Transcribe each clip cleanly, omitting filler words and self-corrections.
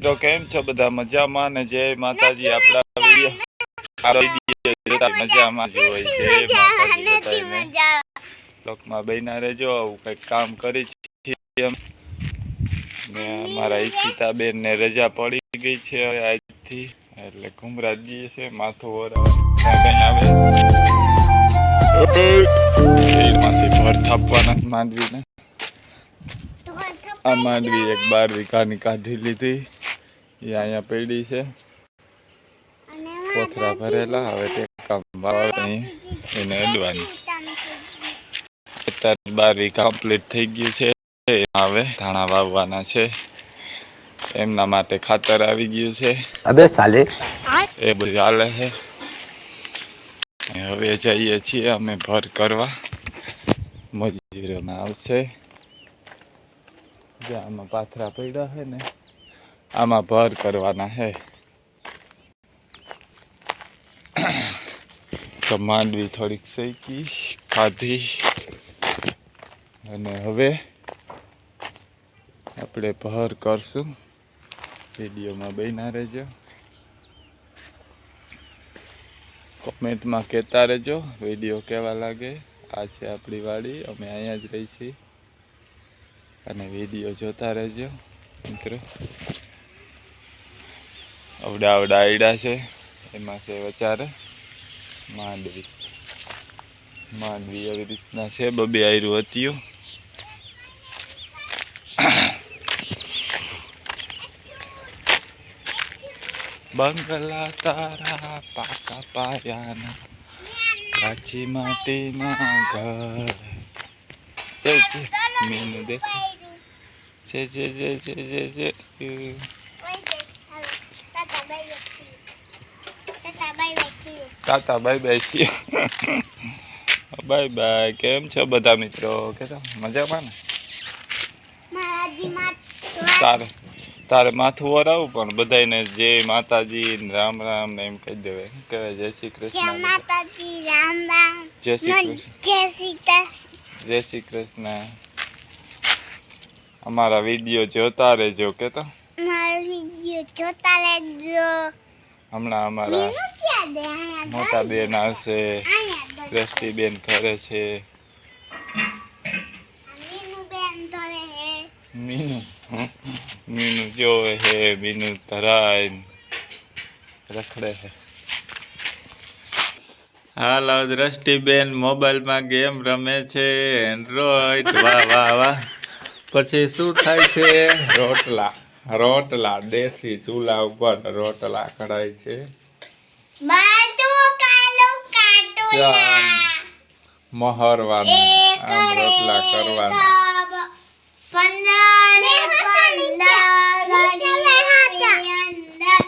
તો કેમ છો બધા મજામાં ને જય માતાજી। આપણા વિડીયો મજામાં જ હોય। જય માતાજી બધાને લોકમાં બન્યા રહેજો। આવું કંઈક કામ કરી છીએ ને અમારા ઈશિતાબેન ને રજા પડી ગઈ છે હવે આજથી, એટલે ઘુમરા જઈએ છે માથું ઓરામાંથી ભર થાપવાના માંડવીને। આ માંડવી એક 12 વીઘાની કાઢી લીધી, એ અહીંયા પડી છે કોથરા ભરેલા। હવે ટેકા એને અડવાની 12 વીઘા કમ્પ્લીટ થઈ ગયું છે। હવે ધાણા વાવવાના છે, એમના માટે ખાતર આવી ગયું છે। અબે સાલે એ બધું હાલે છે। હવે જઈએ છીએ અમે ભર કરવા, મજૂરોના આવશે। આમાં પાથરા પડ્યા છે ને, આમાં ભર કરવાના છે। તો માંડવી થોડીક શેકી ખાધી અને હવે આપણે ભર કરશું। વિડીયોમાં બન્યા રહેજો, કોમેન્ટમાં કહેતા રહેજો વિડીયો કેવા લાગે। આ છે આપણી વાડી, અમે અહીંયા જ રહી છીએ અને વિડીયો જોતા રહેજો મિત્રો। અવડા આયડા છે, એમાં છે વચારે માંડવી એવી રીતના છે। બબે આયરું હતું। બંગલા તારા પાકા પાયાના, કાચી માટીના ઘર। મીનુ દેખાય છે। તાતા બાય બાય છીએ। Bye bye. કેમ છો બધા મિત્રો? કેતા મજામાં ને? તારે માથું ઓરાવું પણ બધાને જય માતાજી રામ રામ ને એમ કહી દેવે। શું કહેવાય? જય શ્રી કૃષ્ણ માતાજી, રામ રામ, જય શ્રી કૃષ્ણ, જય શ્રી કૃષ્ણ। અમારા વિડીયો જોતા રહેજો, કેતો અમારા વિડીયો જોતા રહેજો। હમણાં અમારા મોટા બેન આવશે, દ્રષ્ટિબેન ફરે છે, મીનુ જોવે હે, મીનુ ધરાય રખડે છે। હાલો, દ્રષ્ટિબેન મોબાઈલમાં ગેમ રમે છે એન્ડ્રોઈડ। વાહ વાહ વાહ। પછી શું થાય છે? રોટલા દેશી ચૂલા ઉપર રોટલા કઢાય છે। મહરવાના આમ રોટલા કરવાના।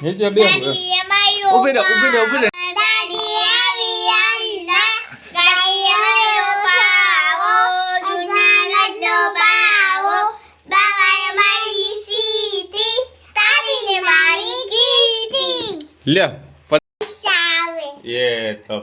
નીચે બે ઉભી રહે। લે એ તો